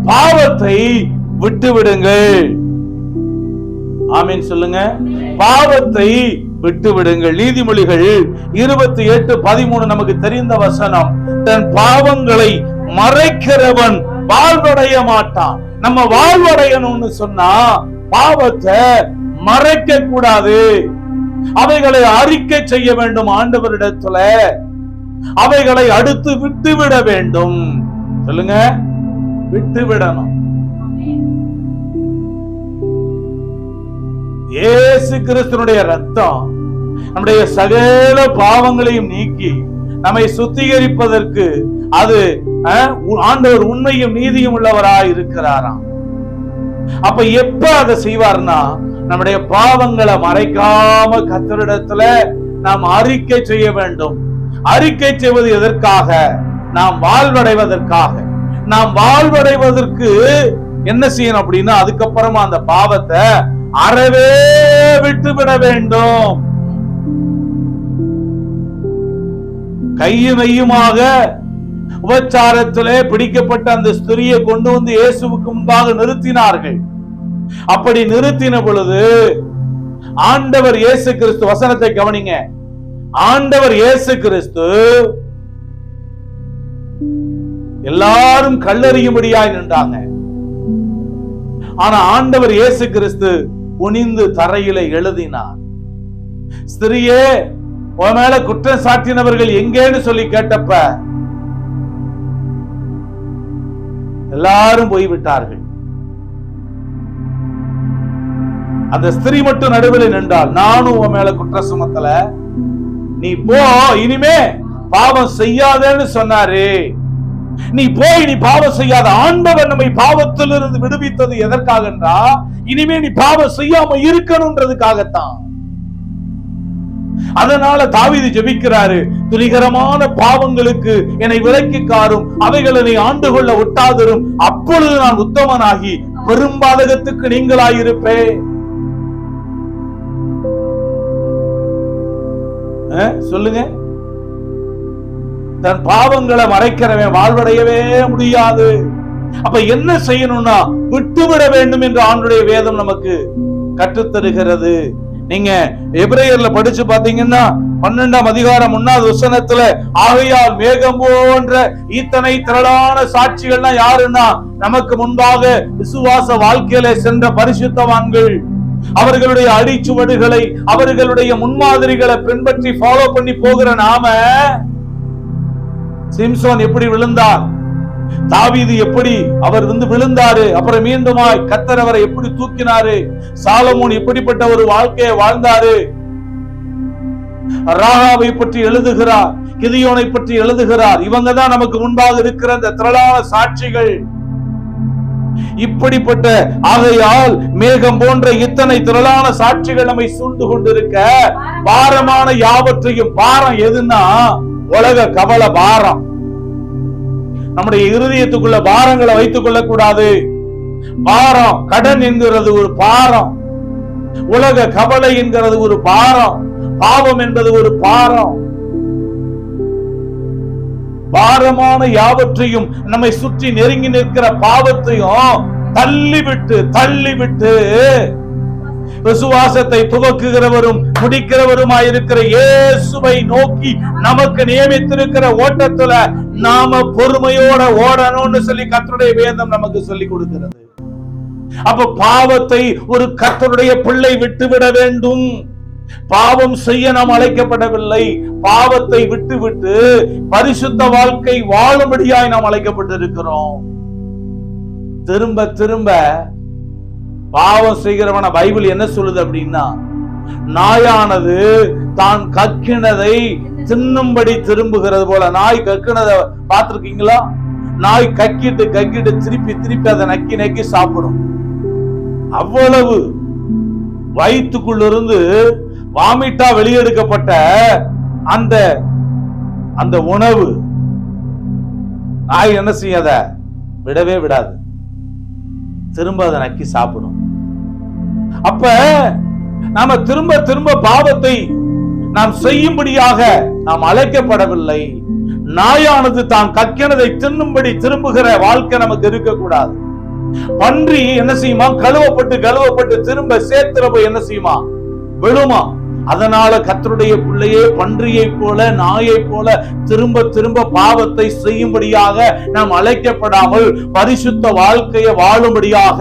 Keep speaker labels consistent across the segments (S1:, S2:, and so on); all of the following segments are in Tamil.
S1: பாவத்தை விட்டு விடுங்கள். ஆமீன் சொல்லுங்க. பாவத்தை விட்டு விடுங்கள். நீதிமொழிகள் 28:13 நமக்கு தெரிந்த வசனம். தன் பாவங்களை மறைக்கிறவன் வாழ்வடைய மாட்டான். நம்ம வாழ்வடையணும்னு சொன்னா பாவத்தை மறைக்க கூடாது, அவைகளை அறிக்கை செய்ய வேண்டும் ஆண்டவரிடத்துல, அவைகளை அடுத்து விட்டுவிட வேண்டும். சொல்லுங்க, விட்டு விடணும். இயேசு கிறிஸ்துவினுடைய ரத்தம் நம்முடைய சகல பாவங்களையும் நீக்கி நம்மை சுத்திகரிப்பதற்கு அது ஆண்டவர் உண்மையும் நீதியும் உள்ளவராய் இருக்கிறாராம். அப்ப எப்ப அதை செய்வார்னா, நம்முடைய பாவங்களை மறைக்காம கர்த்தரிடத்துல நாம் அறிக்கை செய்ய வேண்டும். அறிக்கை செய்வது எதற்காக? நாம் வாழ்வடைவதற்காக. நாம் வாழ்வடைவதற்கு என்ன செய்யணும் அப்படின்னா, அதுக்கப்புறமா அந்த பாவத்தை அறவே விட்டுவிட வேண்டும். கையும் மெய்யுமாக உபச்சாரத்திலே பிடிக்கப்பட்ட அந்த ஸ்திரியை கொண்டு வந்து இயேசுவுக்கு முன்பாக நிறுத்தினார்கள். அப்படி நிறுத்தின பொழுது ஆண்டவர் இயேசு கிறிஸ்து, வசனத்தை கவனிங்க, ஆண்டவர் இயேசு கிறிஸ்து எல்லாரும் கல்லறியும்படியாய் நின்றாங்க. ஆனா ஆண்டவர் இயேசு கிறிஸ்து குனிந்து தரையில எழுதினார். ஸ்திரியே, உன் மேல குற்றம் சாட்டினவர்கள் எங்கேன்னு சொல்லி கேட்டப்ப எல்லாரும் போய்விட்டார்கள். அந்த ஸ்திரீ மட்டும் நடுவில் நின்றால், நானும் உன் மேல குற்றம் சுமத்தல, நீ போ, இனிமே பாவம் செய்யாதேன்னு சொன்னாரு. நீ போய் நீ பாவம் செய்யாத. ஆண்டவர் நம்மை பாவத்திலிருந்து விடுவித்தது எதற்காக என்றா, இனிமே நீ பாவம் செய்யாம இருக்கணும்ன்றதுக்காகத்தான். அதனால தாவீது ஜெபிக்கிறாரு, துணிகரமான பாவங்களுக்கு என்னை விலக்கி காரும், அவைகளை நீ ஆண்டு கொள்ள ஒட்டாதரும், அப்பொழுது நான் உத்தமனாகி பெரும்பாதகத்துக்கு நீங்களாயிருப்பேன். சொல்லுங்க, தன் பாவங்களை மறைக்கிறவன் வாழ்வடையவே முடியாது. அப்ப என்ன செய்யணும்னா, விட்டுவிட வேண்டும் என்று ஆண்டவருடைய வேதம் நமக்கு கற்றுத்தருகிறது. நீங்க எபிரேயர்ல படிச்சு பாத்தீங்கன்னா 12ஆம் அதிகாரம் 1வது வசனத்துல, ஆகையால் மேகம் போன்ற இத்தனை திரளான சாட்சிகள்னா யாருன்னா, நமக்கு முன்பாக விசுவாச வாழ்க்கையில சென்ற பரிசுத்தவான்கள், அவர்களுடைய அடிச்சுவடுகளை, அவர்களுடைய முன்மாதிரிகளை பின்பற்றி ஃபாலோ பண்ணி போகிற நாம, சிம்சோன் எப்படி விழுந்தார், தாவீது எப்படி அவர் விழுந்தாரு, அப்புறம் மீண்டுமாய் கர்த்தர் அவரை எப்படி தூக்கினாரு, சாலமோன் எப்படிப்பட்ட ஒரு வாழ்க்கையை வாழ்ந்தாரு, ராகாவை பற்றி எழுதுகிறார், கிதியோனை பற்றி எழுதுகிறார். இவங்க தான் நமக்கு முன்பாக இருக்கிற அந்த திரளான சாட்சிகள். இப்படிப்பட்ட, ஆகையால் மேகம் போன்ற இத்தனை திரளான சாட்சிகள் நம்மை சூழ்ந்து கொண்டிருக்க, பாரமான யாவற்றையும், பாரம் எதுன்னா உலக கவலை பாரம். நம்முடைய இருதயத்துக்குள்ள பாரங்களை வைத்துக் கொள்ளக்கூடாது. பாரம், கடன் என்கிறது ஒரு பாரம், உலக கவலை என்கிறது ஒரு பாரம், பாவம் என்பது ஒரு பாரம். பாரமான யாவற்றையும், நம்மை சுற்றி நெருங்கி நிற்கிற பாவத்தையும் தள்ளிவிட்டு விசுவாசத்தை துவக்குகிறவரும் முடிக்கிறவருமாயிருக்கிற இயேசுவை நோக்கி நமக்கு நியமித்திருக்கிற ஓட்டத்துல நாம பொறுமையோட ஓடணும்னு சொல்லி கர்த்தருடைய வேதம் நமக்கு சொல்லி கொடுக்கிறது. அப்ப பாவத்தை ஒரு கர்த்தருடைய பிள்ளை விட்டுவிட வேண்டும். பாவம் செய்ய நாம் அழைக்கப்படவில்லை. பாவத்தை விட்டுவிட்டு பரிசுத்த வாழ்க்கை வாழும்படியாய் நாம் அழைக்கப்பட்டிருக்கிறோம். திரும்ப திரும்ப பாவம் செய்கிறவன பைபிள் என்ன சொல்லுது அப்படின்னா, நாயானது தான் கக்கினதை தின்னும்படி திரும்புகிறது போல. நாய் கக்கினதை பார்த்திருக்கீங்களா? நாய் கக்கிட்டு திருப்பி திருப்பி அதை நக்கி சாப்பிடும். அவ்வளவு வயிற்றுக்குள்ளிருந்து வாமிட்டா வெளியெடுக்கப்பட்ட அந்த உணவு நாய் என்ன செய்யாத விடவே விடாது, திரும்ப அதை நக்கி சாப்பிடும். அப்ப நாம திரும்ப திரும்ப பாவத்தை நாம் செய்யும்படியாக நாம் அழைக்கப்படவில்லை. நாயானது தான் கக்கினதை தின்னும்படி திரும்புகிற வாழ்க்கை நமக்கு இருக்கக்கூடாது. பன்றி என்ன செய்யுமா? கழுவப்பட்டு திரும்ப சேத்துல போய் என்ன செய்யுமா? விழுமா. அதனால கர்த்தருடைய பிள்ளையே பன்றியை போல நாயை போல திரும்ப பாவத்தை செய்யும்படியாக நாம் அழைக்கப்படாமல் பரிசுத்த வாழ்க்கையை வாழும்படியாக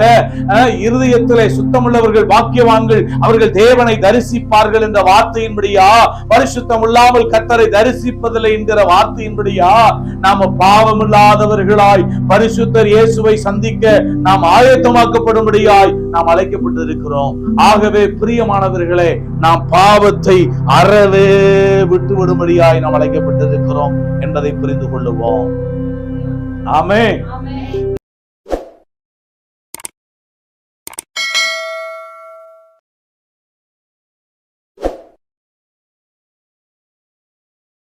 S1: இருதயத்திலே சுத்தமுள்ளவர்கள் பாக்கியவான்கள், அவர்கள் தேவனை தரிசிப்பார்கள் என்ற வார்த்தையின்படியா, பரிசுத்தம் இல்லாமல் கர்த்தரை தரிசிப்பதில்லை என்கிற வார்த்தையின்படியா நாம பாவமில்லாதவர்களாய் பரிசுத்தர் இயேசுவை சந்திக்க நாம் ஆயத்தமாக்கப்படும்படியாய் நாம் அழைக்கப்பட்டிருக்கிறோம். ஆகவே பிரியமானவர்களே, நாம் பாவத்தை அறவே விட்டுவிடும்படியாய் நாம் அழைக்கப்பட்டிருக்கிறோம் என்பதை புரிந்து கொள்ளுவோம். ஆமென்.